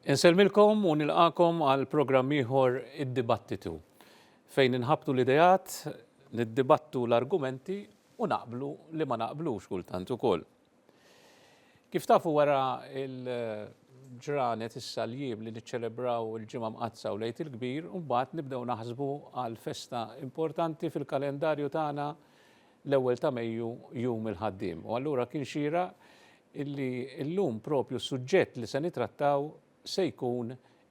Inselmilkom u nilqakom għal programm ieħor id-dibattitu fejn inħabtu l-idejat, niddibattu l-argumenti u naqblu li ma naqblux kultant ukoll. Kif tafu wara il-ġranet is-saljiem li niċċelebraw il-ġimgħa mqazza u lejt il-kbir, u mbagħad nibdew naħsbu għal festa importanti fil-kalendarju tagħna l-ewwel ta' Mejju jum il-ħaddiem. U allura kien xira illi llum propju suġġett li se nitrattaw se jkun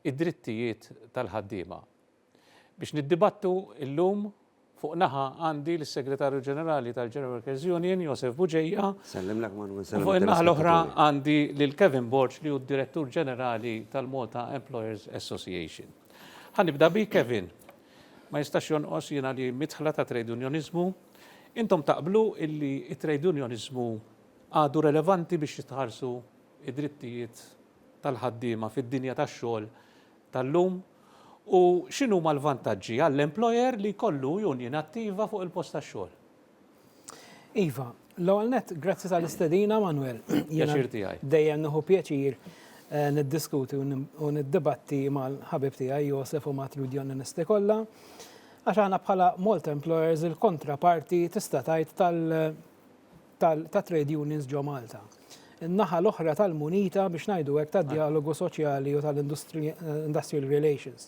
id-drittijiet tal-ħaddiema. Biex niddibattu llum fuq naħa għandi l-Segretarju Ġenerali tal-General Workers Union, Josef Buġejja. Sellimlek Manuel. Fuq in-naħa l-oħra għandi lil Kevin Borch li hu d-Direttur Ġenerali tal-Malta Employers Association. Ħanibda bi Kevin. Ma jistax jonqos jiena li midħla ta' trade unionizmu. Intom taqblu illi trade unionizmu għadu relevanti biex jitħarsu id-drittijiet tal-ħaddiema fid-dinja tax-xogħol tal-lum u x'inhu l-vantaġġi għall-employer li jkollu union attiva fuq il-post tax-xogħol? Iva, l-ewwel nett grazzi tal-istedina Manuel. Pjaċir tiegħi. Dejjem nieħu pjaċir niddiskuti u niddibatti mal-ħabib tiegħi Josef u mat-trade unionisti kollha għax aħna bħala Malta Employers il-kontraparti tista' tgħid ta' trade unions ġo Malta. In-naħa l-oħra tal-munita biex ngħidu hekk tad-dialogu soċjali u tal-industrial relations.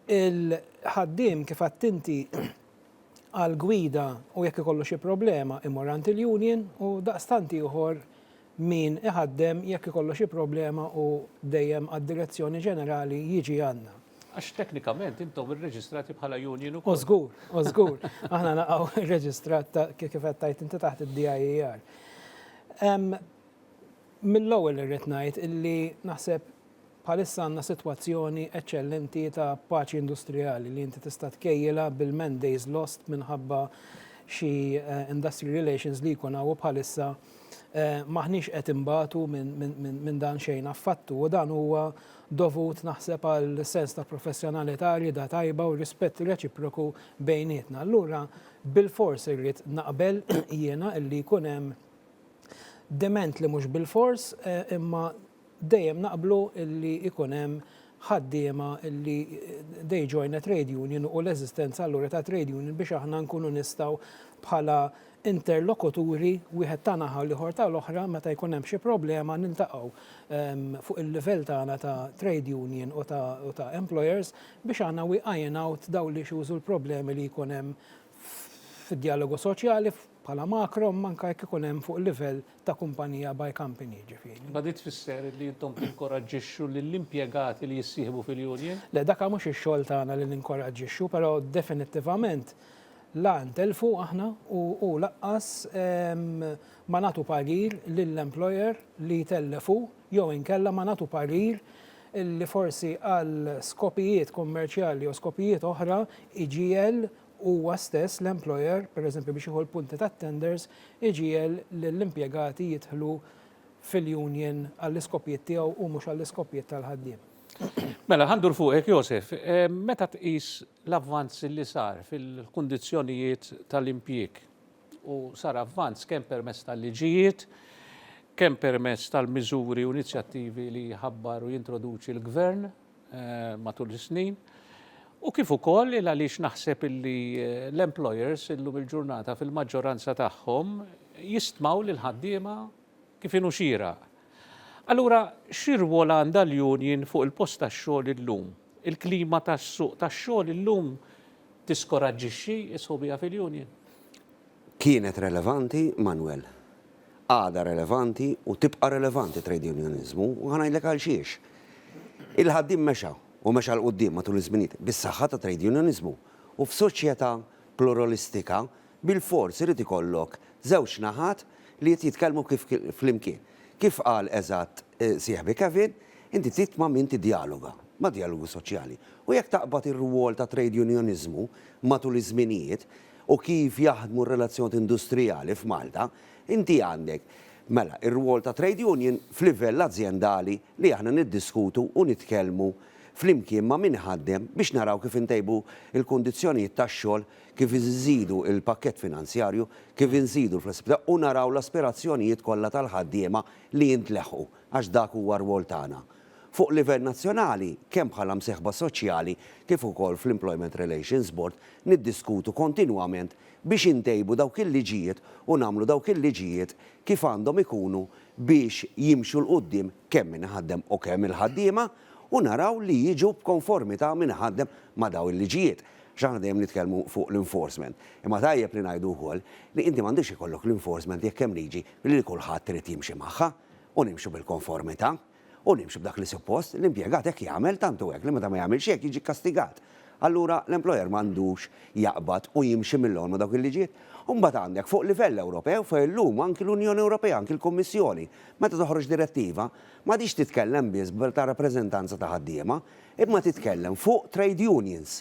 Il-ħaddiem kif attinti għal gwida u jekk ikollu xi problema imorant il-union u daqstant ieħor min iħaddem jekk ikollu xi problema u dejjem għad-direzzjoni ġenerali jiġi għandna. Għax teknikament intom irreġistrati bħala union U żgur. Aħna naqgħu irreġistrat kif qed tajt inti taħt id-DIER. Mill-ewwel irrid ngħid illi naħseb bħalissa għandna sitwazzjoni eċċellenti ta' paċi industrijali li inti tista' tkejjilha bil-man days lost minħabba xi industrial relations li jkun hawn bħalissa maħniex qed imbagħtu minn dan xejn affattu u dan huwa dovut naħseb għal sens ta' professjonalità da tajba u rispett reċiproku bejnietna. Allura bil-fors irrid naqbel jiena illi jkun hemm dement li mhux bil-fors imma dejjem naqblu illi jkun hemm ħaddiema illi they join a trade union u l-eżistenza allura ta' trade union biex aħna nkunu nistgħu bħala interlokuturi wieħed ta' naħa l-ieħor tal-oħra meta jkun hemm xi problema niltaqgħu fuq il-livell tagħna ta' trade union u ta' employers biex aħna we iron out dawn l-issues u l-problemi li jkun hemm fid-dialogu soċjali bħala makro manka jekk ikun hemm fuq il-livell ta' kumpanija by company ġifieri. Ma dit tfisser li intom tinkoraġġixxu lill-impjegati li jissieħbu fil-union? Le dak mhux ix-xogħol tagħna li ninkoraġġixxu, però definittivament la ntelfu aħna u laqqas ma nagħtu parir lill-employer li jtellefu jew inkella ma nagħtu parir li forsi għal skopijiet kummerċjali u skopijiet oħra iġiel huwa stess l-employer, pereżempju biex jieħu l-punti tat-tenders, iġiel lill-impjegati jidħlu fil-union għall-iskopijiet tiegħu u mhux għall-iskopijiet tal-ħaddiem. Mela, ħandur fuqek, Josef, meta tqis l-avvanz li sar fil-kundizzjonijiet tal-impjieg u sar avvanz kemm permezz tal-liġijiet, kemm permezz tal-miżuri u inizjattivi li ħabbar u jintroduċi l-gvern matul is-snin, u kif ukoll għaliex naħseb illi l-employers illum il-ġurnata fil-maġġoranza tagħhom jistmaw lil ħaddiema kif inhu xieraq. Allura, x'irwol għandha l-union fuq il-post tax-xogħol illum? Il-klima tas-suq tax-xogħol illum tiskoraġġixxi is-ħobija fil-union? Kienet relevanti, Manuel. Għada relevanti u tibqa' relevanti trade unionizmu u ħanajdlek għal xiex. Il-ħaddiem mexa u mexa l-qudiem matul iż-żminijiet bis-saħħa ta' trade unionizmu u f'soċjetà pluralistika bil-fors irid ikollok żewġ naħat li jitkellmu kif flimkien. Kif qal eżatt sieħbi Kevin, inti titma' min tiddialoga ma' dialogu soċjali. U jekk taqbad ir-rwol ta' trade unionizmu matul iż-żminijiet u kif jaħdmu r-relazzjoni industrijali f'Malta, inti għandek mela ir-rwol ta' trade union f'livell azzjendali li aħna niddiskutu u nitkellmu flimkien ma' min ħaddem biex naraw kif intejbu il-kundizzjonijiet tax-xogħol, kif iżidu il-pakkett finanzjarju, kif inżidu l-flessibilità u naraw l-aspirazzjonijiet kollha tal-ħaddiema li jintleħħu għax dak huwa rwol tagħna. Fuq livell nazzjonali, kemm bħala msieħba soċjali kif ukoll fl-Employment Relations Board niddiskutu kontinwament biex intejbu dawk il-liġijiet u nagħmlu dawk il-liġijiet kif għandhom ikunu biex jimxu l-qudiem kemm min ħaddem u kemm il-ħaddiema u naraw li jiġu b'konformità min ħaddem ma' daw il-liġijiet. X'aħna dejjem nitkellmu fuq l-enforcement. Imma tajjeb li ngħidu wkoll li inti m'għandix ikollok l-enforcement jekk hemm liġi li kulħadd trid jimxi magħha u nimxu bil-konformità u nimxu b'dak li suppost l-impjegat hekk jagħmel tantu hekk li meta ma jagħmilx hekk jiġi kastigat. Allura l-employer m'għandux jaqbad u jimxi mill-lon ma' dawk il-liġijiet. U mbagħad għandek fuq livell Ewropew fejn llum anki l-Unjoni Ewropea, anki l-Kummissjoni, meta toħroġ direttiva, ma dix titkellem biss ta' rappreżentanza ta' ħaddiema, imma titkellem fuq trade unions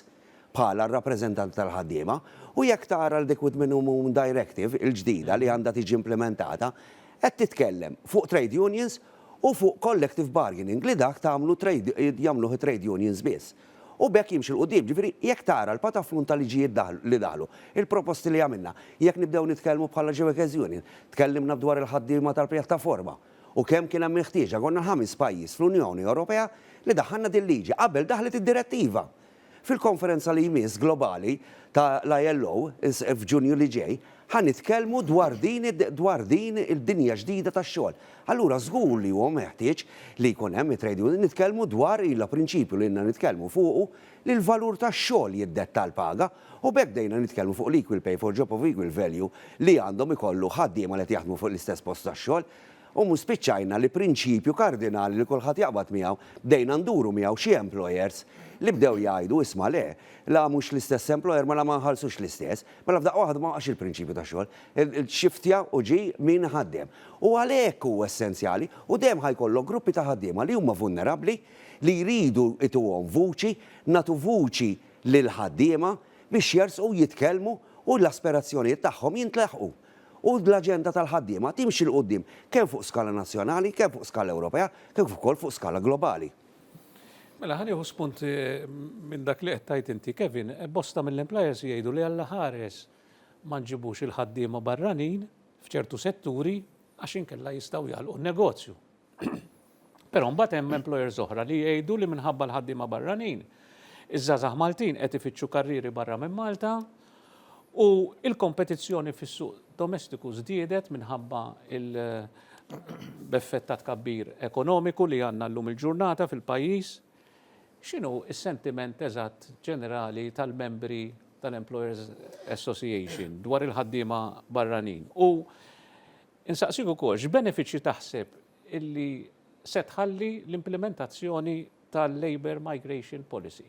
bħala rappreżentanti tal-ħaddiema u jekk tara l-Liquid Minimum Directive il-ġdida li għandha tiġi implementata, qed titkellem fuq trade unions u fuq collective bargaining li dak jagħmluh trade unions biss. U bekk jimxi l-qudiem, ġifieri jekk tara l-pataflun tal-liġijiet li daħlu, il-proposti li għamilna, jekk nibdew nitkellmu bħala ġewek union, tkellimna dwar il-ħaddiema tal-pjattaforma u kemm kien hemm meħtieġa konna 5 pajjiż fl-Unjoni Ewropea li daħħalna din liġi qabel daħlet id-direttiva. Fil-konferenza li jmiss globali ta' l-ILO f'Ġunju li ġej, ħanitkellmu dwar din il-dinja ġdida tax-xogħol. Allura żgur li huwa meħtieġ li jkun hemm trade union nitkellmu dwar il-prinċipju li nitkellmu fuqu li l-valur tax-xogħol jiddetta l-paga u bekk dejna nitkellmu fuq l-equal pay for job of equal value li għandhom ikollu ħaddiema li jaħdmu fuq l-istess post tax-xogħol. U mhux spiċċajna li prinċipju kardinali li kulħadd jaqbad miegħu bdejna nduru miegħu xi employers li bdew jgħidu isma' le, la mhux l-istess employer ma ma nħallsux l-istess, mela f'daqqa waħda ma għax il-prinċipju ta' xogħol, il-xiftja u ġi min ħaddem. U għalhekk huwa essenzjali u dejjem ħajkollok gruppi ta' ħaddiema li huma vulnerabbli li jridu ituhom vuċi, natu vuċi lil ħaddiema biex jersqu jitkellmu u l-aspirazzjonijiet tagħhom jintleħqu. U l-aġenda tal-ħaddiema timxi l-qoddim kemm fuq skala nazzjonali, kemm fuq skala Ewropea, kemm ukoll fuq skala globali. Mela ħanieħu spunt minn dak li qed tajt inti, Kevin, bosta mill-employers jgħidu li Alla ħares ma nġibux il-ħaddiema barranin f'ċertu setturi għax inkella jistgħu jagħlqu n-negozju. Però mbagħad hemm employers oħra li jgħidu li minħabba l-ħaddiema barranin iż-żgħażagħ Maltin qed ifittxu karrieri barra minn Malta u il-kompetizzjoni fis-suq domestiku żdiedet minħabba il-beffetta tkabbir ekonomiku li għandna llum il-ġurnata fil-pajjiż. X'inhu s-sentiment eżatt ġenerali tal-membri tal-Employers Association dwar il-ħaddiema barranin? U insaqsik ukoll x'benefiċċji taħseb illi se tħalli l-implementazzjoni tal-Labour Migration Policy?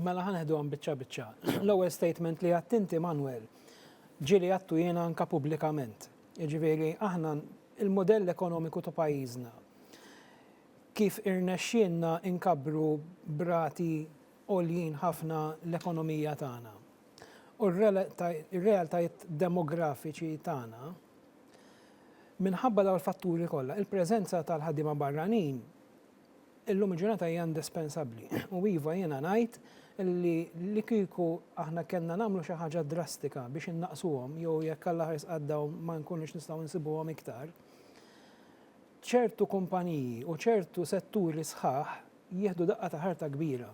Mela ħaneħdu għan biċċa. L-ewwel statement li għattinti Manuel ġili għattu jiena anka pubblikament. Jiġifieri aħna il-modell ekonomiku ta' pajjiżna kif irnexxielna inkabru brati għoljin ħafna l-ekonomija tagħna. U r-realtajiet demografiċi tagħna minħabba dawn il-fatturi kollha, il-preżenza tal-ħaddiema barranin illum il-ġurnata hija indispensabbli. U iva jiena ngħid li kieku aħna kellna nagħmlu xi ħaġa drastika biex innaqsuhom jew jekk Alla ħares għaddew ma nkunux nistgħu nsibuhom iktar. ċertu kumpaniji u ċertu setturi sħaħ jieħdu daqqa ta' ħarta kbira.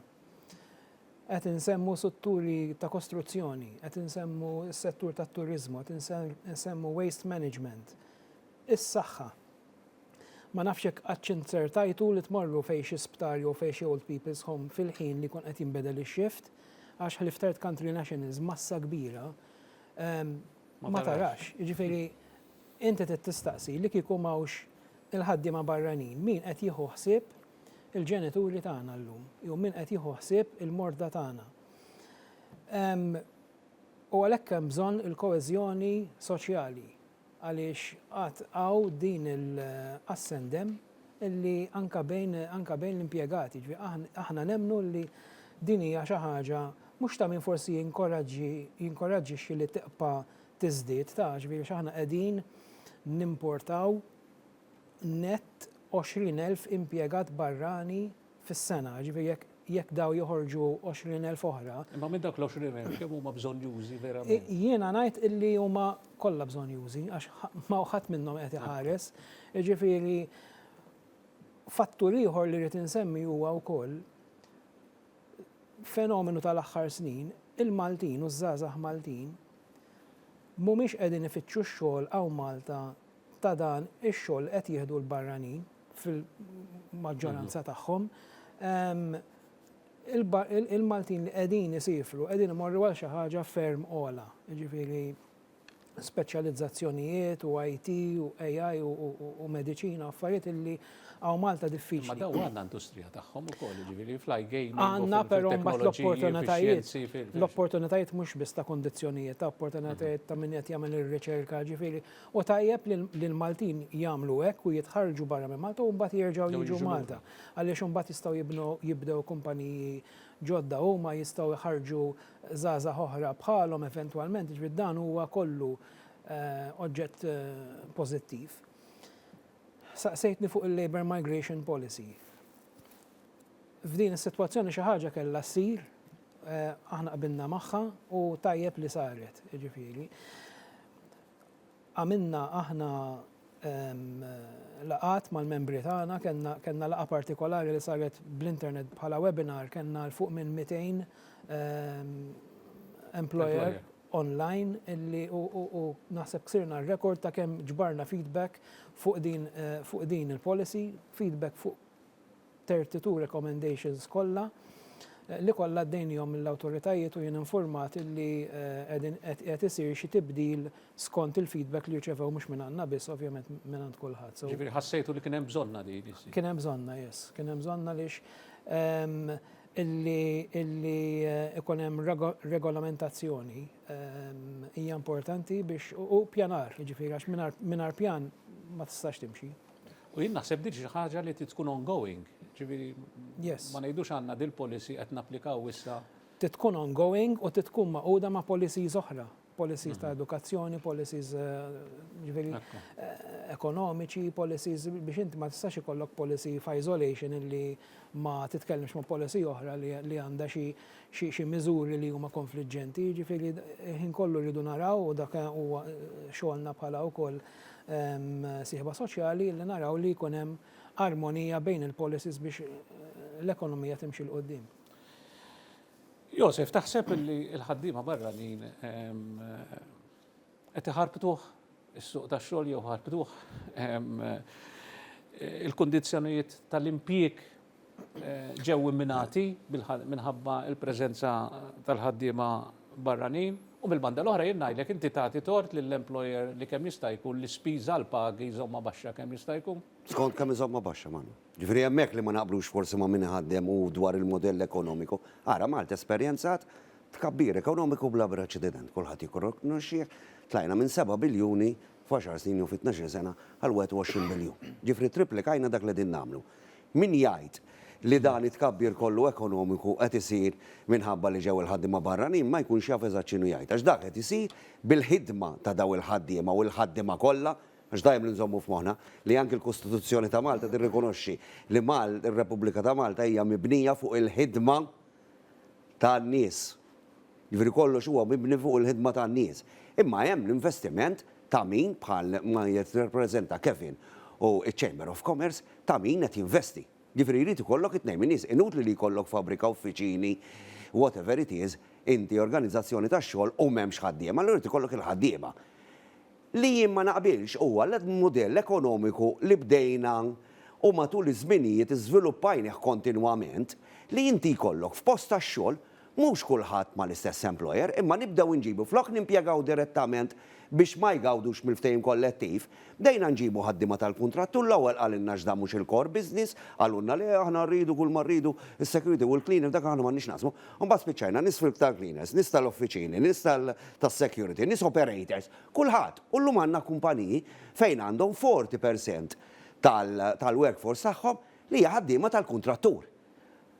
Qed insemmu setturi ta' kostruzzjoni, qed insemmu s-settur tat-turiżmu, qed insemmu waste management, is-saħħa. Ma nafx hekk aċċinċertajtu li tmorru fejn xi sptar jew fejn xi old people's home fil-ħin li jkun qed jinbedel ix-shift għax ħliftert country nationals massa kbira ma tarax. Jiġifieri inti tistaqsi li kieku m'hawnx il-ħaddiema barranin min qed jieħu ħsieb il-ġenituri tagħna llum jew min qed jieħu ħsieb il-morda tagħna. U għalhekk hemm bżonn il-koeżjoni soċjali għaliex qatt hawn din il-assendem illi anka bejn l-impjegati. Aħna nemmnu li din hija xi ħaġa mhux ta' min forsi jinkoraġġixxi li tiqpa' tiżdied ta' ġifieri aħna qegħdin nimportaw net 20,000 impjegat barrani fis-sena, ġifieri jekk daw joħorġu 20,000 oħra. Imma minn dak l-20,000 kemm huma bżonn jużi verament. Jiena ngħid illi huma kollha bżonn jużi għax ma ħadd minnhom qed iħares. Ġifieri fattur ieħor li rrid insemmi huwa wkoll fenomenu tal-aħħar snin, il-Maltin u żgħażagħ Maltin mhumiex qegħdin ifittxu x-xogħol hawn Malta ta' dan ix-xogħol qed jieħdu l-barranin fil-maġġoranza tagħhom. Il-Maltin li qegħdin isifru qegħdin imorru għal xi ħaġa ferm ogħla, jiġifieri speċjalizzazzjonijiet u IT u AI u mediċina affarijiet illi għaw Malta diffiċli. Ma daw għandna industrija tagħhom ukoll, ġifieri fly gaming. Għandna però mbagħad l-opportunitajiet mhux biss ta' kondizzjonijiet, ta' opportunitajiet ta' min qed jagħmel ir-riċerka ġifieri. U tajjeb li l-Maltin jagħmlu hekk u jitħarġu barra minn Malta u mbagħad jerġgħu jiġu Malta. Għaliex imbagħad jistgħu jibdew kumpaniji ġodda huma jistgħu jħarġu żgħażagħ oħra bħalhom eventwalment, ġifieri dan huwa kollu oġġett pożittiv. Saqsejtni fuq il-Labour Migration Policy. F'din is-sitwazzjoni xi ħaġa kellha ssir, aħna qabilna magħha u tajjeb li saret, jiġifieri. Għamilna aħna laqat mal-membri tagħna, kellna laqa partikolari li saret bl-internet bħala webinar, kellna l fuq minn 200 employer online illi u naħseb ksirna r-rekord ta' kemm ġbarna feedback fuq din il-policy, feedback fuq 32 recommendations kollha li kollha għaddejnihom mill-awtoritajiet u jien informat illi qed isir xi tibdil skont il-feedback li rċevew mhux minn għandna biss ovvjament minn għand kulħadd. Ġifieri ħassejtu li kien hemm bżonna di. Kien hemm bżonna, yes, kien hemm bżonna għaliex illi ikun hemm regolamentazzjoni hija importanti biex u pjanar, jiġifieri għax mingħajr pjan ma tistax timxi. U jien naħseb dik xi ħaġa li tkun ongoing. Ġifieri ma ngħidux għandna dil policy qed napplikaw issa. Tkun ongoing u tkun maquda ma' policies oħra, policies ta' edukazzjoni, policies ġifieri ekonomiċi, policies biex inti ma tistax ikollok policy fa' isolation illi ma titkellimx ma' policy oħra li għandha xi miżuri li huma konfliġġenti, ġifieri ħin kollu rridu naraw u dak huwa xogħolna bħala wkoll sieħba soċjali li naraw li jkun hemm armonija bejn il-policies biex l-ekonomija timxi l-qoddim. Josef, taħseb li l-ħaddiema barranin qed iħarbtuh is-suq tax-xogħol jew ħarbtuh il-kundizzjonijiet tal-impjieg ġew imminati minħabba l-preżenza tal-ħaddiema barranin u mill-banda l-oħra jien ngħidlek inti tagħti tort lill-employer li kemm jista' jkun l-ispiża l-pagi jżomma baxxa kemm jista' jkun. Skont kemm iżomma baxxa Manu. Ġifieri hemmhekk li ma naqblux forsi ma' min iħaddem u dwar il-modell ekonomiku. Ara Malta esperjenzat tkabbir ekonomiku bla preċedent. Kulħadd jikkonoxxih tlajna minn 7 biljuni f'10 snin u fi 12 sena għal 21 biljun. Ġifieri triplikajna dak li din nagħmlu. Min jgħid li dan it-tkabbir kollu ekonomiku qed isir minħabba li ġew il-ħaddiema barranin ma jkunx jaf eżatt x'inhu jgħid. Għax dak qed isir bil-ħidma ta' daw il-ħaddiema u l-ħaddiema kollha, għax dejjem li nżommu f'moħħna li anke l-Kostituzzjoni ta' Malta tirrikonoxxi li ir-Repubblika ta' Malta hija mibnija fuq il-ħidma tan-nies. Jiġifieri kollox huwa mibni fuq il-ħidma tan-nies. Imma hemm l-investiment ta' min bħal ma jirrappreżenta Kevin u ċ-Chamber of Commerce ta' min qed jinvesti. Ġifieri jrid ikollok it-tnejn minn nies, inutli li jkollok fabbrika, uffiċini, whatever it is, inti organizzazzjoni tax-xogħol u m'hemmx ħaddiema, allura jrid ikollok il-ħaddiema. Li jien ma naqbilx huwa l-modell ekonomiku li bdejna u matul iż-żminijiet iżviluppajnih kontinwament li inti jkollok f'post tax-xogħol mhux kulħadd mal-istess employer, imma nibdew inġibu flok nimpjegaw direttament biex ma jgawdux mill-ftehim kollettiv, bdejna nġibu ħaddiema tal-kuntratt u l-ewwel qalilna x'dan mhux il-core business, għalunna li aħna rridu kull ma rridu is-security u l-cleaner dak aħna m'għandniex naqsmu. Mbagħad spiċċajna nies tal-cleaners, nies tal-offiċini, nies tas-security, nies operators, kulħadd. U llum għandna kumpaniji fejn għandhom 40% tal-workforce tagħhom li hija ħaddiema tal-kuntrattur.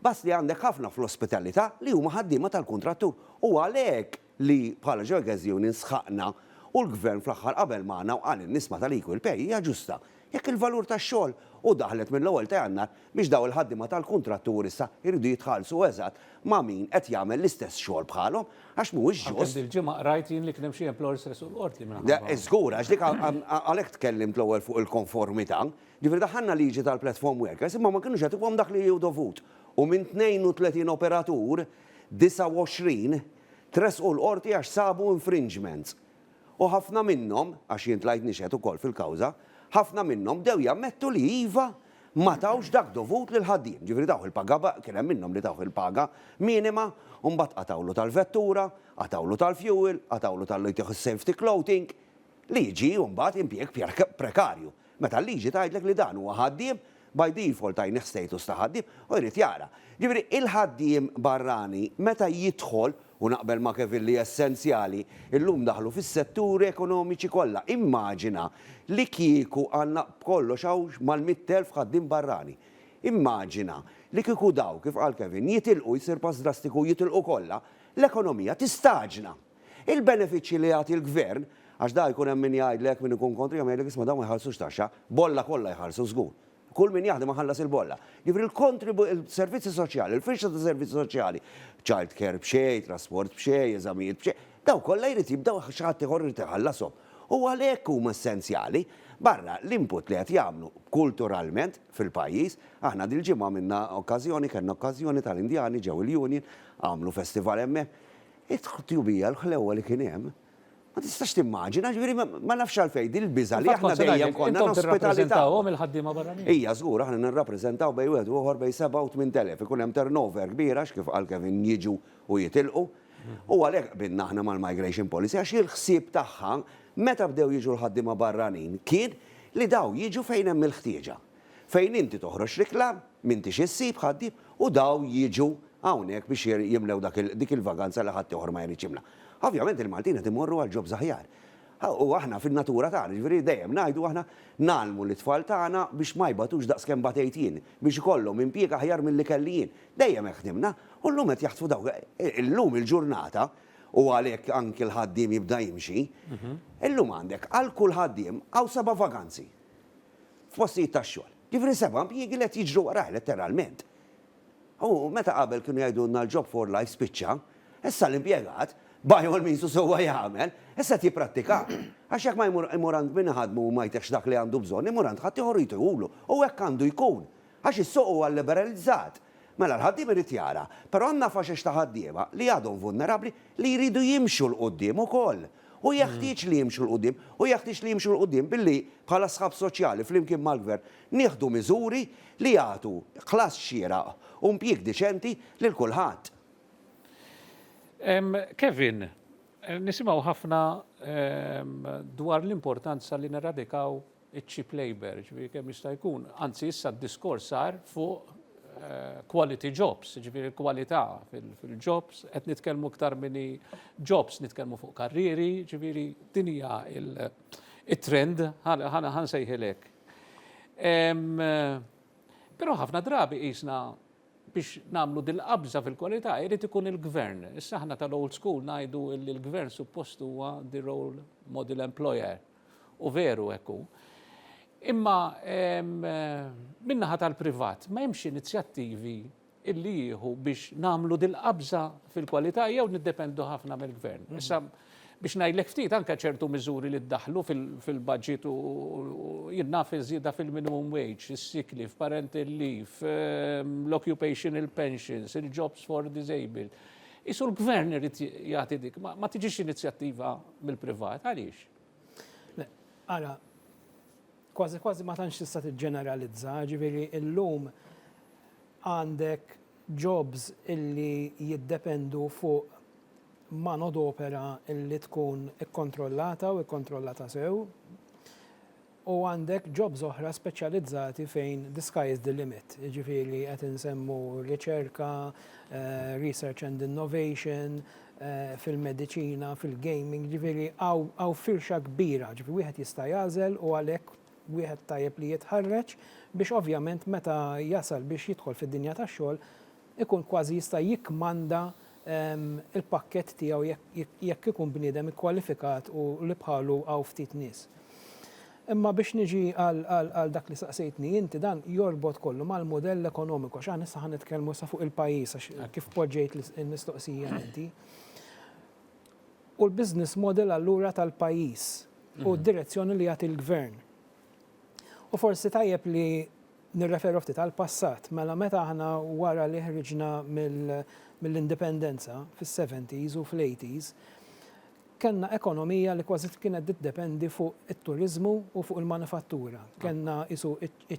Bas li għandek ħafna fl-ospitalità li huma ħaddiema tal-kuntrattur. U għalhekk li bħala Workers Union sħaqna u l-gvern fl-aħħar qabel magħna u qal in-nisma tal-equal pay hija ġusta. Jekk il-valur tax-xogħol u daħlet mill-ewwel ta' jannar biex daw il-ħaddiema tal-kuntratturi issa jridu jitħallsu eżatt ma' min qed jagħmel l-istess xogħol bħalhom għax mhuwiex ġust. Il-ġimgħa rajt jien li kien hemm xi employers resu l-qorti Żgur, għax dik għalhekk tkellimt l-ewwel fuq il-konformità, ġifieri daħħalna liġi tal-platform workers, imma ma kinux qed ikollhom dak li jew dovut. U minn 32 operatur, 29 tresqu l-qorti għax sabu infringements. U ħafna minnhom, għax jien tlajt nixed ukoll fil-kawża, ħafna minnhom dew jammettu li iva ma tawx dak dovut lil ħaddiem. Ġifieri taw il-paga kien hemm minnhom li taw il-paga minima, u mbagħad qatawlu tal-vettura, qatawlu tal-fuel, qatawlu tal-safety clothing, liġi u mbagħad impjeg prekarju. Meta l-liġi tgħidlek li dan huwa ħaddiem, by default tajnih status ta' ħaddiem u jrid jara. Ġifieri il-ħaddiem barrani meta jidħol u naqbel ma' Kevin li essenzjali, illum daħlu fis-setturi ekonomiċi kollha. Immaġina li kieku għandna kollox hawn mal-100,000 ħaddiem barrani. Immaġina li kieku daw kif qal Kevin jitilqu jsir pass drastiku jitilqu kollha, l-ekonomija tistaġna. Il-benefiċċji li jagħti l-gvern għax da jkun hemm min jgħidlek min ikun kontri jgħidlek isma' dawn ma jħallsux taxxa, bolla kollha jħallsu żgur. Kull min jaħdem ħallas il-bolla. Jifri il-servizzi soċjali, il-firxa ta' servizzi soċjali, child care b'xej, trasport b'xej, eżamijiet b'xej, daw kollha jrid jibdew xi ħadd ieħor irid iħallasom. U għalhekk huma essenzjali barra l-input li qed jagħmlu kulturalment fil-pajjiż, aħna dil-ġimgħa minna okkażjoni, kellna okkażjoni tal-Indjani ġew il-Union, għamlu festival hemmhekk. It-ħtubija l-ħlewa li kien hemm. Ma tistax timmaġina, ġifieri ma nafx għalfejn din il-biża li aħna dejjem konna ospitalità. il-ħaddiema barranin. Hija żgur aħna nirrappreżentaw bej wieħed ieħor bej 7 u 8,000 ikun hemm turnover kbira kif qal Kevin jiġu u jitilqu. U għalhekk binna aħna mal-migration policy għax il-ħsieb tagħha meta bdew jiġu l-ħaddiema barranin kien li daw jiġu fejn hemm il-ħtieġa. Fejn inti toħroġ riklam, m'intix issib ħaddiem u daw jiġu hawnhekk biex jimlew dik il-vaganza li ħadd ieħor ma jrid jimla. Ovvjament il-Maltin qed imorru għal ġob aħjar. U aħna fin-natura tagħna, ġifieri dejjem ngħidu aħna nagħlmu l-itfal tagħna biex ma jbatux daqskemm batejt jien, biex ikollhom impjieg aħjar milli kelli jien. Dejjem hekk ħdimna u llum qed jaħtfu dawk illum il-ġurnata u għalhekk anke l-ħaddiem jibda jimxi. Illum għandek għal kull ħaddiem hawn 7 vaganzi f'postijiet tax-xogħol. Ġifieri 7 impjiegi li qed jiġru warah letteralment. U meta qabel kienu jgħidulna l-job for life spiċċa, issa l-impjegat bajol min su sewwa jagħmel, issa tipprattika. Għax jekk ma jmurant minn ħadmu ma jtex dak li għandu bżonn, imurant ħadd ieħor jgħidulu. U hekk għandu jkun. Għax is-suq huwa liberalizzat. Mela l-ħaddiem irid jara, però għandna faxex ta' ħaddiema li għadhom vulnerabbli li jridu jimxu l-qudiem ukoll. U jeħtieġ li jimxu l-qudiem, u jeħtieġ li jimxu l-qudiem billi bħala sħab soċjali flimkien mal-gvern nieħdu miżuri li jagħtu ħlas xieraq u impjieg diċenti lil kulħadd. Kevin, nisimgħu ħafna dwar l-importanza li neradikaw iċ-cheap labor, ġifieri kemm jista' jkun. Anzi issa d-diskors sar fuq quality jobs, ġifieri kwalità fil-jobs, qed nitkellmu aktar minni jobs, nitkellmu fuq karrieri, ġifieri din hija it-trend ħansejħilek. Però ħafna drabi qisna biex namlu dil-qabża fil-kwalità jrid ikun il-gvern. Issa aħna tal-old school ngħidu li l-gvern suppost huwa the role model employer. U veru hekk hu. Imma minnaħa tal-privat ma hemmx inizjattivi illi jieħu biex namlu dil-qabża fil-kwalità jew niddependu ħafna mill-gvern. Issa biex ngħidlek ftit anke ċertu miżuri li ddaħlu fil-budget u jinnaf iżjeda fil-minimum wage, is-sick leave, parental leave, l-occupational pensions, il-jobs for disabled. Isu l-gvern irid jagħti dik, ma tiġix inizjattiva mill-privat, għaliex? Ara, kważi ma tantx tista' tiġġeneralizza, ġifieri llum għandek jobs illi jiddependu fuq manodopera illi tkun ikkontrollata u ikkontrollata sew u għandek jobs oħra speċjalizzati fejn the sky is the limit. Ġifieri qed insemmu riċerka, research and innovation, fil-mediċina, fil-gaming, ġifieri għaw firxa kbira, ġifieri wieħed jista' jażel u għalhekk wieħed tajjeb li jitħarreġ biex ovvjament meta jasal biex jidħol fid-dinja tax-xogħol ikun kważi jista' jikkmanda il-pakket tiegħu jekk ikun bniedem ikkwalifikat u li bħalu għaw ftit nies. Imma biex niġi għal dak li saqsejtni inti dan jorbot kollu mal-modell ekonomiku, għax issa ħan nitkellmu sa fuq il-pajjiż għax kif poġġejt il-mistoqsija inti. U l-business model allura tal-pajjiż u d-direzzjoni li jagħti l-gvern. U forsi tajjeb li nirreferu ftit għal-passat, mela meta aħna wara li ħriġna mill-indipendenza fis-70s u fl-80s, kenna ekonomija li kważi kienet tiddependi fuq it-turizmu u fuq il-manifattura. Kenna isu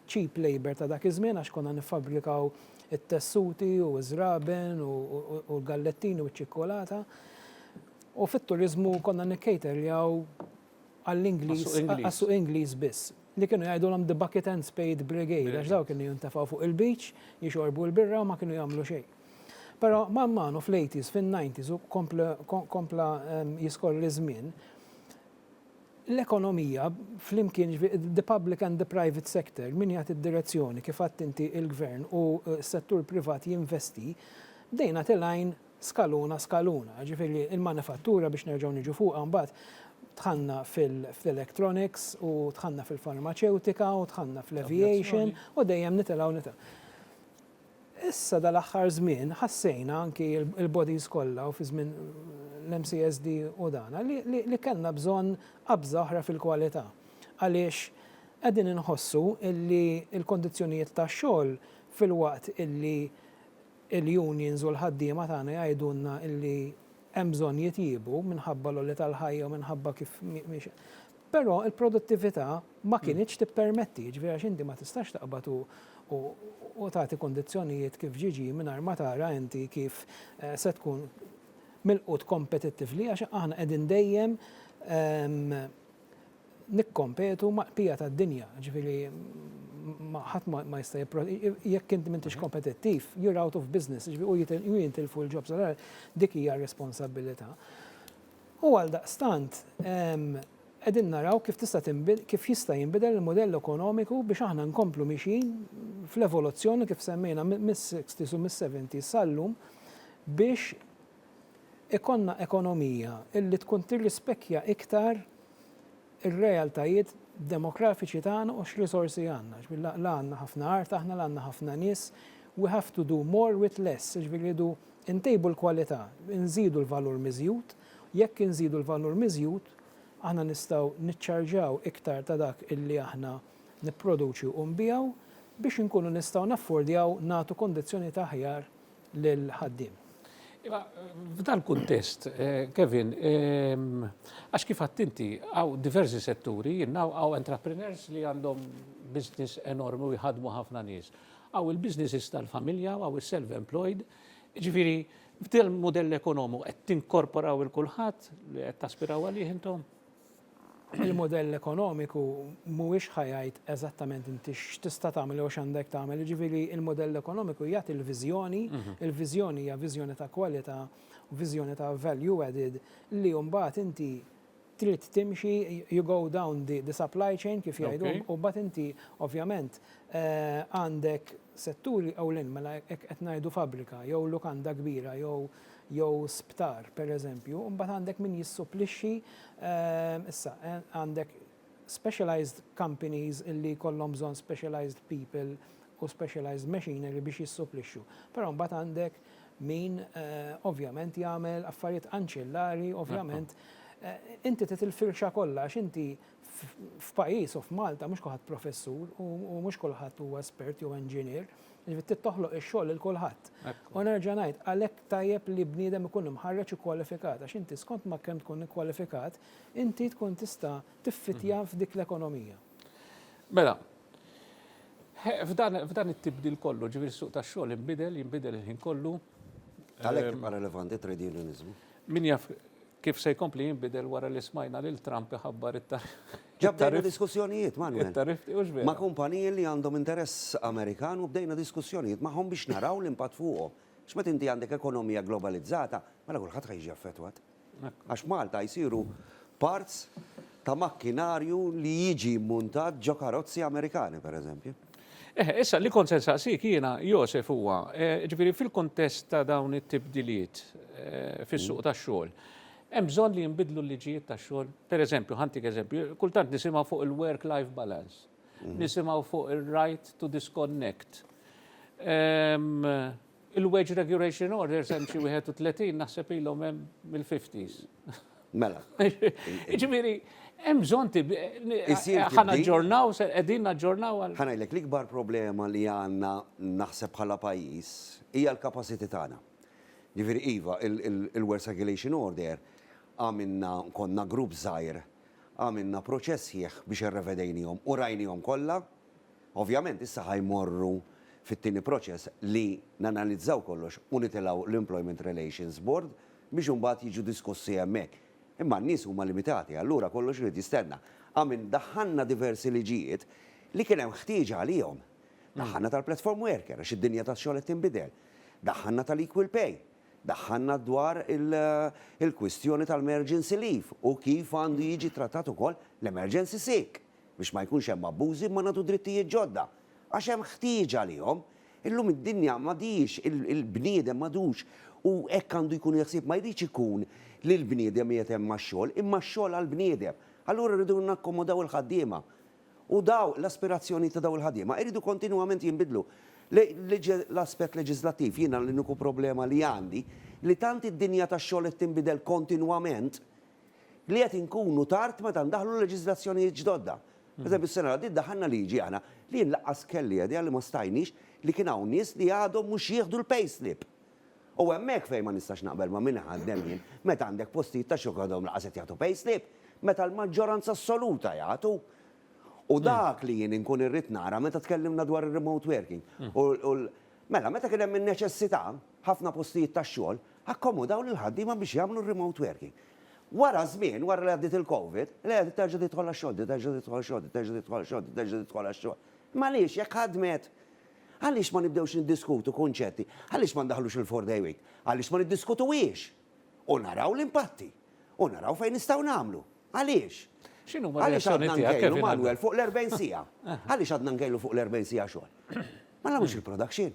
cheap labor ta' dak iż-żmien għax konna niffabrikaw it-tessuti u żraben u l-gallettini u ċ-ċikkolata. U fit-turizmu konna nikkejterjaw għall-Ingliż, għas-suq Ingliż biss. Li kienu jgħidulhom the bucket and spade brigade, għax daw kienu jintafaw fuq il-beach, jixorbu l-birra u ma kienu jagħmlu xejn. Pero man fl-80s, fin-90s u kompla jiskorri żmien, l-ekonomija fl-imkien the public and the private sector min jagħti id-direzzjoni kif għadt inti il-gvern u s-settur privat jinvesti, bdejna tilajn skaluna. Ġifieri il-manifattura biex nerġgħu niġu fuqha mbagħad tħanna fil-electronics u tħanna fil-farmaceutika u tħanna fil-aviation u dejjem nitilgħu. Issa dal-aħħar żmien ħassejna anki il-bodies kollha u fi żmien l-MCSD u dana li kellna bżonn qabża oħra fil-kwalità. Għaliex qegħdin inħossu illi l-kondizzjonijiet tax-xogħol fil-waqt illi il-unions u l-ħaddiema tagħna jgħidulna illi hemm bżonn jitjiebu minħabba l-olli tal-ħajja u minħabba kif mhix. Però l-produttività ma kienx tippermetti, ġifieri għax inti ma tistax taqbad u tagħti kondizzjonijiet kif ġiġi mingħajr ma tara inti kif se tkun milqut competitively għax aħna qegħdin dejjem nikkompetu ma' qbija tad-dinja. Ġifieri ħadd ma jista' jekk inti m'intix kompetittiv, you're out of business, u jintilfu l-jobs, dik hija responsabilità. U għal daqstant qegħdin naraw kif jista' jinbidel il-modell ekonomiku biex aħna nkomplu mixin fl-evoluzzjoni kif semmejna mis-60s u mis-70s sal-lum biex ikonna ekonomija illi tkun tirrispekkja iktar ir-realtajiet demografiċi tagħna u x'risorsi għandna. La għandna ħafna art, aħna għandna ħafna nies, we have to do more with less, ġifieri intejbu l-kwalità, nżidu l-valur miżjud, jekk inżidu l-valur miżjud, aħna nistgħu niċċarġaw iktar ta' dak illi aħna nipproduċu u nbijaw biex inkunu nistgħu naffordjaw nagħtu kondizzjoni ta' aħjar lil ħaddiem. F'dan kuntest, Kevin, għax kif għadt inti għaw diversi setturi, għaw entrepreneurs li għandhom business enormi u jħadmu ħafna nies. Għaw il-businesses tal-familja, għaw il-self-employed, ġifiri, f'dil modell ekonomiku qed tinkorporaw il-kulħadd li qed taspiraw għalih intom? Il-modell ekonomiku mhuwiex ħajajt eżattament inti x'tista' tagħmel jew x'għandek tagħmel. Jiġifieri il-modell ekonomiku jagħti l-viżjoni, il-viżjoni hija viżjoni ta' kwalità u viżjoni ta' value added li mbagħad inti trid timxi, you go down the supply chain kif jgħidu, u mbagħad inti ovvjament għandek setturi ewlen mela qed ngħidu fabbrika jew lukanda kbira jew sptar, per eżempju, u mbagħad għandek min jissupplixxi issa għandek specialized companies illi kollhom bżonn specialized people u specialized machinery biex jissupplixxu. Però mbagħad għandek min ovvjament jagħmel affarijiet anċillari, ovvjament inti titilfirxa kollha għax inti f'pajjiż u f'Malta mhux kulħadd professur u mhux kulħadd huwa espert jew engineer, ġifieri toħloq ix-xogħol lil kulħadd. U nerġa' ngħid għalhekk tajjeb li bniedem ikun imħarreġ u kwalifikat għax inti skont ma kemm tkun ikkwalifikat, inti tkun tista' tiffittja f'dik l-ekonomija. Mela, f'dan it-tibdil kollu, ġifieri suq tax-xogħol jinbidel il-ħin kollu. Għalhekk tibqa' relevanti trade unionizmu. Min jaf kif se jkompli jinbidel wara li smajna lil Trump iħabbar Ġabdejna diskussjonijiet, Manuel. it-tarif uġvera. Ma' kumpaniji li għandhom interess Amerikan u bdejna diskussjonijiet magħhom biex naraw l-impatt fuqhom. X'met inti għandek ekonomija globalizzata, mela kulħadd ħajġi affettwat. Għax Malta jsiru parts ta' makkinarju li jiġi muntat ġo karozzi Amerikani, pereżempju. Issa li kont se nsaqsik jiena Josef huwa, ġifieri fil-kontest ta' dawn it-tibdiliet fis-suq tax-xogħol. hemm bżonn li jinbidlu l-liġijiet tax-xogħol. Pereżempju, ħantik eżempju, kultant nisimgħu fuq il-work-life balance, nisimgħu fuq il-right to disconnect. Il-wage regulation orders hemm xi 31 naħseb ilhom hemm mill-50s. Mela. Ġifieri, hemm bżonn ħanaġġornaw, qegħdin naġġornaw għal. Ħanajlek l-ikbar problema li għandna naħseb bħala pajjiż hija l-kapaċità tagħna. Ġifieri iva, il-Work Regulation Order għamilna konna grupp żgħir, għamilna proċess jieħ biex irrevedejnihom u rajnihom kollha. Ovvjament issa ħajmorru fit-tieni proċess li nanalizzaw kollox u nitilgħu l-Employment Relations Board biex imbagħad jiġu diskussi hemmhekk. Imma n-nies huma limitati, allura kollox irid jistenna. Għamin daħħalna diversi liġijiet li kien hemm ħtieġa għalihom. Daħħalna tal-platform worker għax id-dinja tax-xogħol qed tinbidel. Daħħalna tal-equal pay. Daħħalna dwar il-kwistjoni tal-emergency leave u kif għandu jiġi trattat ukoll l-emergency sick biex ma jkunx hemm abbużi ma nagħtu drittijiet ġodda. Għax hemm ħtieġa għalihom, illum id-dinja m'għadix, il-bniedem m'għadux u hekk għandu jkun jaħsib ma jridx ikun li l-bniedem qiegħed hemm max-xogħol, imma x-xogħol għall-bniedem. Allura rridu nakkomodaw il-ħaddiema. U daw l-aspirazzjoni ta' daw il-ħaddiema iridu kontinwament jinbidlu. L-aspett leġislattiv jiena l-uniku problema li għandi li tant id-dinja tax-xogħol qed tinbidel kontinwament li qed inkunu tard meta ndaħlu leġislazzjonijiet ġdodda. Eżempju s-sena għaddi daħħalna liġi aħna li jien laqqas kelli għaddi li ma stajniex li kien hawn nies li għadhom mhux jieħdu l-payslip. U hemmhekk fejn ma nistax naqbel ma' min ħaddem jien meta għandek postijiet ta' xogħol għadhom laqqas qed jagħtu payslip, meta l-maġġoranza assoluta jagħtu. U dak li jien inkun irrid nara meta tkellimna dwar ir-remote working. Mela, meta kien hemm in-neċessità ħafna postijiet tax-xogħol akkomodaw lil ħaddiema biex jagħmlu remote working. Wara żmien, wara li għaddiet il-COVID, li għaddiet terġa' tidħol għax-xogħol, terġa' tidħol għax-xogħol, terġa' tidħol għax-xogħol, terġa' tidħol għax-xogħol. M'għaliex jekk ħadmet. Għaliex ma nibdewx niddiskutu konċetti, għaliex ma ndaħlux il-4 day week, għaliex ma niddiskutuwiex. U naraw l-impatti, u naraw fejn nistgħu nagħmlu. Għaliex? X'inhu ma Għaliex għadna nkejlu Kevin? Manuel fuq l-40 sija. Għaliex għadna nkejlu fuq l-40 sija xogħol. Ma nagħmlux il-production.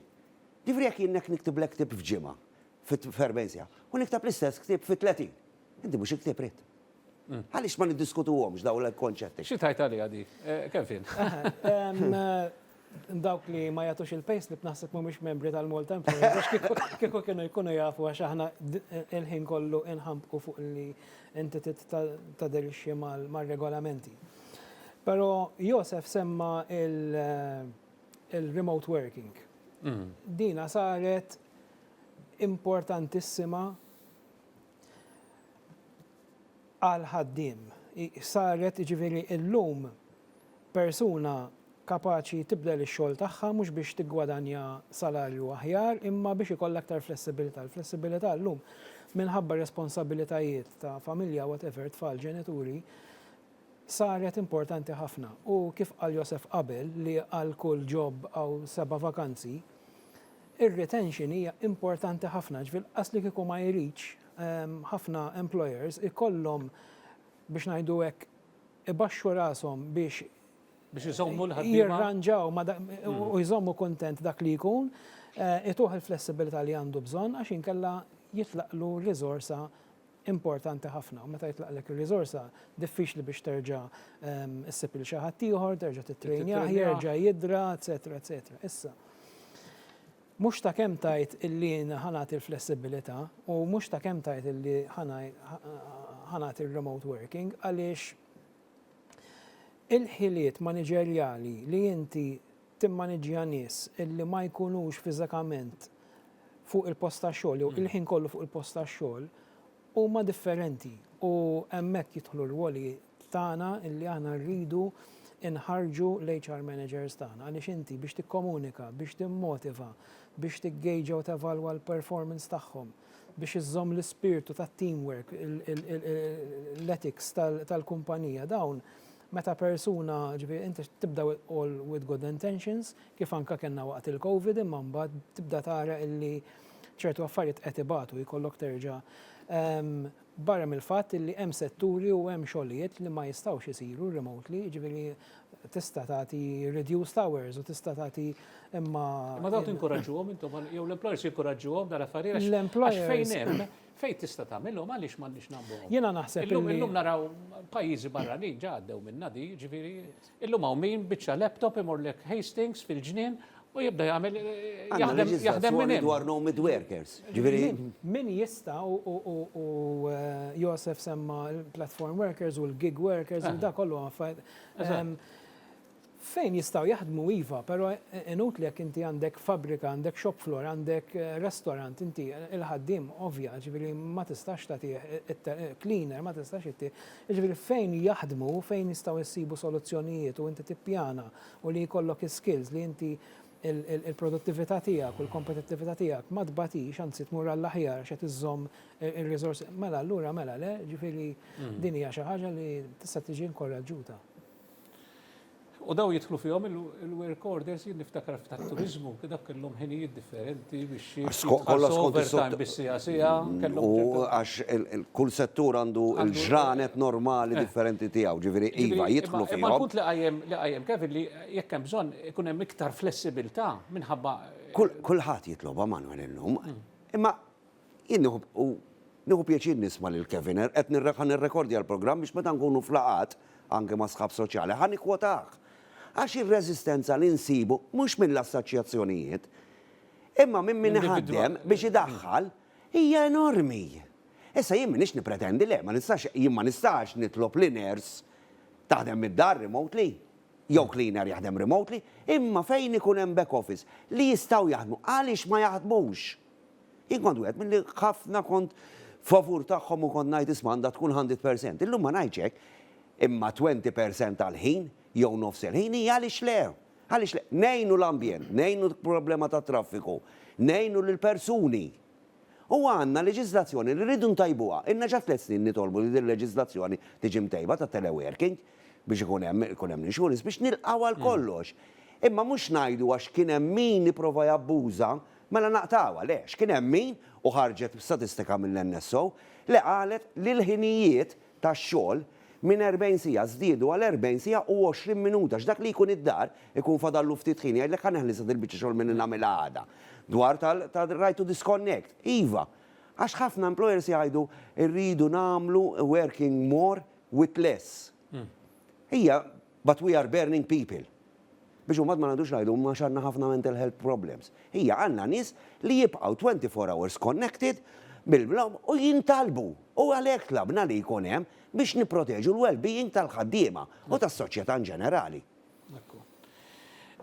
Ġifri jekk jiennek niktib lek ktib f'ġimgħa f'40 sija u niktab l-istess ktib f'30. Inti mhux iktib rid. Għaliex ma niddiskutuhomx dawn il-konċetti. Xi tajt għalija di? Kevin? Dawk li ma jagħtux il-payslip naħseb mhumiex membri tal-Malta Employers għax kieku kienu jkunu jafu għax aħna il-ħin kollu inħampku fuq li inti taderixxi mal-regolamenti. Però Josef semma il-remote working. Dina saret importantissima għal ħaddiem. Saret ġifieri illum persuna kapaċi tibdel ix-xogħol tagħha mhux biex tiggwadanja salarju aħjar imma biex ikollha aktar flessibilità. Il-flessibilità llum minħabba responsabilitajiet ta' familja whatever tfal ġenituri saret importanti ħafna. U kif qal Josef qabel li għal kull job għaw 7 vakanzi, ir-retention hija importanti ħafna. Ġifier qasli kieku ma jridx ħafna employers ikollhom biex ngħidu hekk ibaxxu rashom biex iżommu l-ħaddiema jirranġaw u jżommu kontent dak li jkun, ituħ il-flessibilità li għandu bżonn għax inkella jitlaqlu riżorsa importanti ħafna. U meta jitlaqlek ir-riżorsa diffiċli biex terġa' issib il xi ħadd ieħor, terġa' titrejnja, jerġa' jidra, eċetera, eċetera. Issa, mhux ta' kemm tajt illi ħanati l-flessibilità u mhux ta' kemm tajt illi ħanati il-remote working għaliex il-ħiliet maniġerjali li inti timmaniġja nies illi ma jkunux fiżikament fuq il-post tax-xogħol jew il-ħin kollu fuq il-post tax-xogħol huma differenti u hemmhekk jidħlu l-ruoli tagħna illi aħna rridu inħarġu l-HR managers tagħna għaliex inti biex tikkomunika, biex timmotiva, biex tiggejġa u tevalwa l-performance tagħhom, biex iżżomm l-ispirtu tat-teamwork, l-ethics tal-kumpanija dawn meta persuna ġifieri inti tibda all with good intentions, kif anke kellna waqt il-COVID imma mbagħad tibda tara illi ċertu affarijiet qed ibatu jkollok terġa' barra mill-fatt illi hemm setturi u hemm xogħlijiet li ma jistgħux isiru remotely, ġifieri tista' tagħti reduced hours u tista' tagħti imma dawn tinkoraġġuhom intom jew l-employers jinkoraġġuhom dal-affarijiet għax fejn Fej tista' tagħmilhom għaliex m'għandniex nagħmluhom. Jiena naħseb Illum naraw pajjiżi barranin ġaddew minna di, ġifieri, illum hawn min biċċa laptop imorlek Hastings fil-ġnien u jibda jagħmel jaħdem minn hemm. dwar nomad workers. Ġifieri min jista' u Josef semma l-platform workers u l-gig workers u da kollu fejn jistaw jaħdmu iva, pero inut li jekk inti għandek fabrika, għandek shop floor, għandek restaurant, inti il-ħaddim ovvja, ġifieri ma tistax tagħtih cleaner, ma tistax inti. Ġifieri fejn jaħdmu, fejn jistgħu jsibu soluzzjonijiet u inti tippjana u li jkollok skills li inti il-produttività tiegħek u l-kompetittività tiegħek ma tbatix anzi tmur għall-aħjar x'qed iżomm ir-riżorsi. Mela allura mela le, ġifieri din hija xi ħaġa li tista' tiġi inkoraġġuta. U daw jidħlu fihom il-work orders niftakar tat-turizmu, dak kellhom ħinijiet differenti biex overtime bis-sija. U għax kull settur għandu il-ġranet normali differenti tiegħu, ġifieri iva jidħlu fihom. Ma l-punt li qajjem Kevin li jekk hemm bżonn ikun hemm iktar flessibilità minħabba. Kulħadd jitloba Manuel illum. Imma jien nieħu pjaċir nisma' lil Kevin qed nirrekordja l-programm biex meta nkunu flaqat anke ma' sħab soċjali ħan ikkwotah. Għax ir-reżistenza li nsibu mhux mill-assoċjazzjonijiet, imma minn min ħaddem biex idaħħal hija enormi. Issa jien m'iniex nipretendi le, ma nistax nitlob li nurse taħdem mid-dar remotely, jew cleaner jaħdem remotely, imma fejn ikun hemm back office li jistgħu jaħdmu għaliex ma jaħdmux. Jien kont wieħed milli ħafna kont favur tagħhom u kont ngħid isma' għandha tkun 100%. Illum ma ngħidx hekk, imma 20% tal-ħin jew nofs il-ħin hija għaliex le. Għaliex le. Nejnu l-ambjent, nejnu l-problema ta' traffiku, nejnu l-persuni. U għandna leġiżlazzjoni li rridu ntajbuha. Inna ġa 3 snin nitolbu li din leġiżlazzjoni tiġi mtejba ta' teleworking biex ikun hemm insurance biex nilqgħu għal kollox. Imma mhux ngħidu għax kien hemm min jipprova jabbuża mela naqtawha le, kien hemm min u ħarġet statistika mill-NSO li qalet li l-ħinijiet tax-xogħol minn 40 sija żdiedu għal 40 sija u 20 minuta x'dak li jkun id-dar ikun fadallu ftit ħin jgħidlek ħa neħlisa dil-biċċa xogħol minn nagħmilha għada. Dwar tal-right to disconnect. Iva, għax ħafna employers jgħidu rridu nagħmlu working more with less. Hija, but we are burning people. Biex umad ma għandux ngħidu ma xarna ħafna mental health problems. Hija għandna nies li jibqgħu 24 hours connected bil-blom u jintalbu. U għalhekk tlabna li jkun hemm biex nipproteġu l-well-being tal-ħaddiema u tas-soċjetà in ġenerali.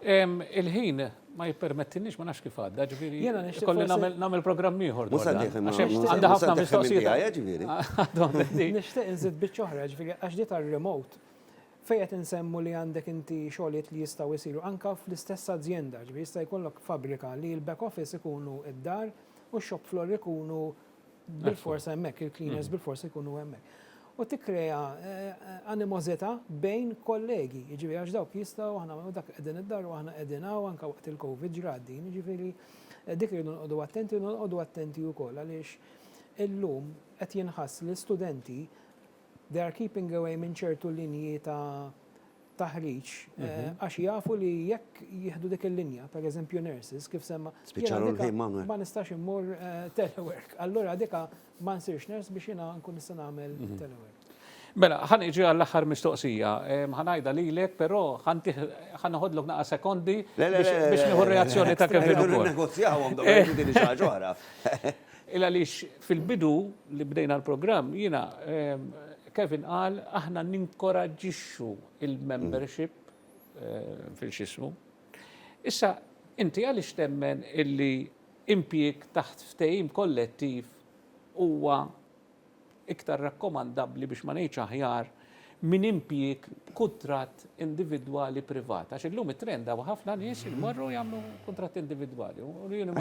Il-ħin ma jippermettinniex ma nafx kif għadda, ġifieri kolli nagħmel programm ieħor. Għandha ħafna mistoqsijiet. Nixtieq inżid biċċa oħra, ġifieri għax di tar-remote fejn qed insemmu li għandek inti xogħlijiet li jistgħu jsiru anke fl-istess azienda, ġifieri jista' jkollok fabbrika li l-back office ikunu id-dar u x-shop floor ikunu bil-forsa hemmhekk, il-cleaners bil-forsa ikunu hemmhekk. U tikkrea animożità bejn kollegi, jiġifieri għax dawk jistgħu aħna dak qegħdin id-dar u aħna qegħdin hawn anke waqt il-COVID ġraddin, jiġifieri dik irridu noqogħdu attenti wkoll għaliex illum qed jinħass l-istudenti they are keeping away minn ċertu linji ta' taħriġ għax jafu li jekk jieħdu dik il-linja, per eżempju nurses, kif semma. Ma nistax immur telework. Allura dika ma nsirx nurse biex jiena nkun nista' nagħmel telework. Mela, ħan iġi għall-aħħar mistoqsija. Ħanajda lilek, però ħan ħodlok naqa' sekondi biex nieħu reazzjoni ta' kif Illa lix fil-bidu li bdejna l-programm jiena Kevin qal aħna ninkoraġġixxu il-membership fil-xismu. Issa inti għaliex temmen illi impjieg taħt ftehim kollettiv huwa iktar rakkomandabbli biex ma ngħidx aħjar minn impjieg kuntratt individwali privat. Għax illum it-trend hawn ħafna nies imorru jagħmlu kuntratt individwali.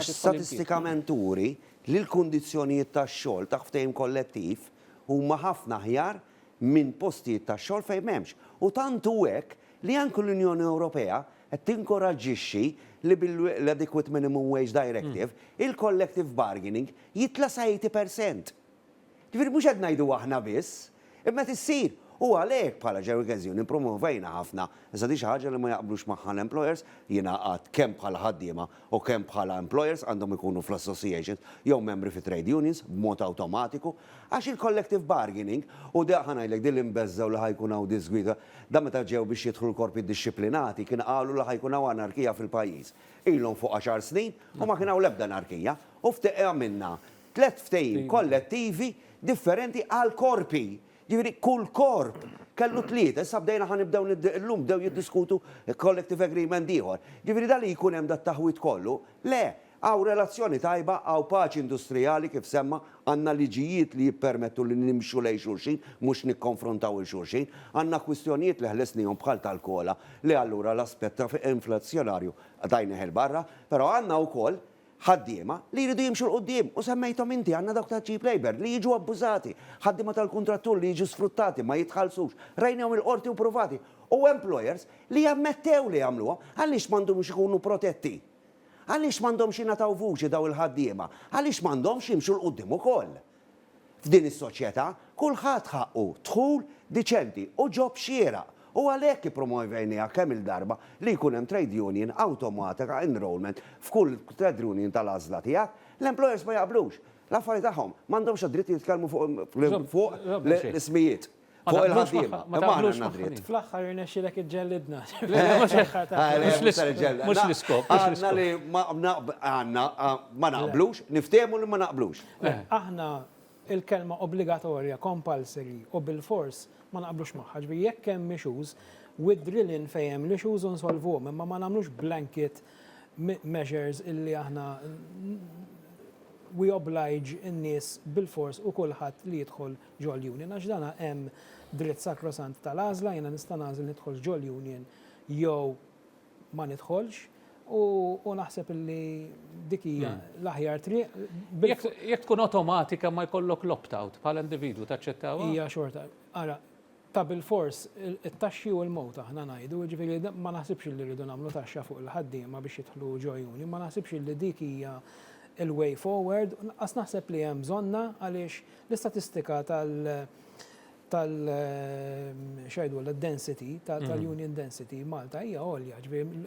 Statistikament turi li l-kundizzjonijiet tax-xogħol taħt ftehim kollettiv huma ħafna aħjar minn postijiet tax-xogħol fejn m'hemmx. U tantu hekk li anke l-Unjoni Ewropea qed tinkoraġġixxi li bil-Adequate Minimum Wage Directive il-collective bargaining jitla sa 80%. Ġifieri mhux qed ngħidu aħna biss, imma tissir U għalhekk bħala ġew nipromovejna ħafna, iżda di xi ħaġa li ma jaqblux magħha l-employers, jiena qatt kemm bħala ħaddiema u kemm bħala employers għandhom ikunu fl-associations jew membri fi trade unions b'mod awtomatiku, għax il-collective bargaining u ngħidlek din l-imbeżżew li ħajkun hawn disgwida, da meta ġew biex jidħlu l-korpi disciplinati kien qalu li ħajkun hawn anarkija fil-pajjiż. Ilhom fuq 10 snin u ma kien hawn l-ebda anarkija u għamilna 3 ftehim kollettivi differenti għal korpi. Ġifieri kull korp kellu 3, issa bdejna ħanibdew l-lum bdew jiddiskutu collective agreement ieħor. Ġifieri dali jkun hemm dat-taħwit kollu. Le, għaw relazzjoni tajba, għaw paċi industrijali kif semma, għandna liġijiet li jippermettu li nimxu lej xulxin, mhux nikkonfrontaw il-xulxin, għandna kwistjonijiet li ħlesnihom bħal tal-kola li allura l-aspett inflazzjonarju dajneħ il-barra, però għandna wkoll ħaddiema li jridu jimxu l-qoddim u semmejtom inti għandna dawk ta' cheap labor li jiġu abbużati, ħaddiema tal-kontrattur li jiġu sfruttati ma jitħallsux, rejnhom il-qorti u provati. U employers li jammettew li jagħmluhom għaliex m'għandhomx ikunu protetti. Għaliex m'għandhomx jingħataw vuċi daw il-ħaddiema, għaliex m'għandhomx jimxu l-qoddim ukoll. F'din is-soċjetà kulħadd ħaqqu dħul diċenti u ġob xieraq. U għalhekk ippromovejniha kemm il-darba li jkun hemm trade union automatika enrollment f'kull trade union tal-għażla tiegħek, l-employers ma jaqblux. L-affarijiet tagħhom m'għandhomx dritt jitkellmu fuq l-ismijiet. Fuq il-ħaddiema. Fl-aħħar irnexxilek iġġellidna. Mhux l-iskop. Eh. Ma naqblux, niftehmu li ma naqblux. Aħna il-kelma obbligatorja, compulsory u bil-fors ma naqblux magħha. Ġifieri jekk hemm issues with drilling fejn hemm l-issues unsolvuhom, imma ma nagħmlux blanket measures illi aħna we oblige in-nies bil-fors u kulħadd li jidħol ġol union. Għax dana hemm dritt sakrosant tal-għażla, jiena nista' nagħżel nidħol ġol union jew ma nidħolx. U naħseb li dik hija l-aħjar triq. Jekk tkun automatika ma jkollok l-opt-out bħala individwu taċċettawha? Hija xorta. Ara, ta' bil-fors it-taxxi u l-mowt aħna ngħidu, ġifieri ma naħsibx li rridu nagħmlu taxxa fuq il-ħaddiema biex jidħlu ġojuni, ma naħsibx li dik hija il-way forward. Qas naħseb li hemm bżonna għaliex l-istatistika xejdu l-density, tal-union density Malta hija għolja,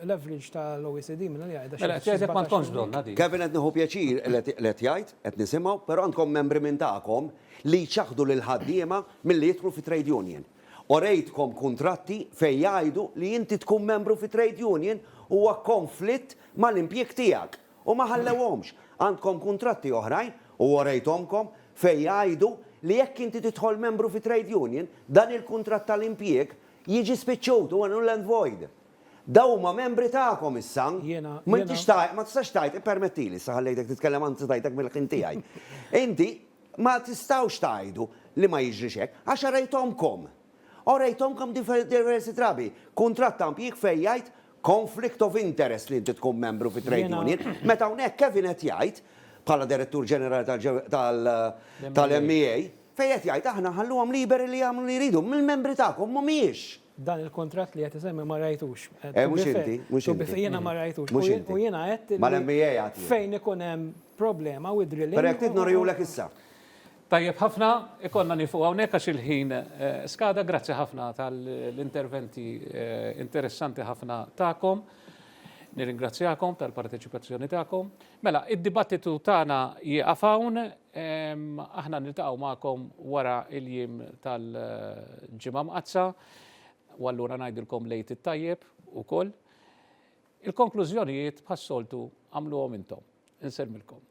l-average tal-OECD minn li għajda. Mela, ċeħdek ma tkunx donna di. Kevin qed nieħu pjaċir li jgħid, qed nisimgħu, però għandkom membri minn tagħkom li jċaħdu lil ħaddiema milli jidħlu fi trade union. U rejtkom kuntratti fejn jgħidu li inti tkun membru fi trade union huwa konflitt mal-impjeg tiegħek u ma ħallewhomx. Għandkom kuntratti oħrajn u rejtomkom fejn jgħidu li jekk inti tidħol membru fi trade union, dan il-kuntratt tal-impjeg jiġi spiċċut u null and void. Daw ma membri tagħkom issa, ma tistax tajt, permettili, saħallejtek titkellem anzi tajtek mill-ħin tiegħi. Inti ma tistgħux tajdu li ma jiġrix hekk għax rejtomkom. U rejtomkom diversi trabi. Kuntratt ta' impjieg fejn jgħid conflict of interest li inti tkun membru fi trade union, meta hawnhekk Kevin qed jgħid bħala direttur ġenerali tal-MEA, fejn qed jgħid aħna ħalluhom liberi li jagħmlu li jridu mill-membri tagħkom mhumiex. Dan il-kontratt li qed isemmi ma rajtux. Mhux inti, mhux inti. Jiena ma rajtux. U jiena qed mal-MEA jagħti. fejn ikun hemm problema with drilling. Però jekk tidnorjulek issa. Tajjeb ħafna, ikonna nifu hawnhekk għax il-ħin skada, grazzi ħafna tal-interventi interessanti ħafna tagħkom. Nirringrazzjakom tal-parteċipazzjoni tagħkom. Mela, id-dibattitu tagħna jieqaf hawn, aħna niltaqgħu magħkom wara il-jiem tal-ġimgħa mqazza, u allura ngħidilkom lejt it-tajjeb ukoll. Il-konklużjonijiet bħas-soltu għamluhom intom. Inselmilkom.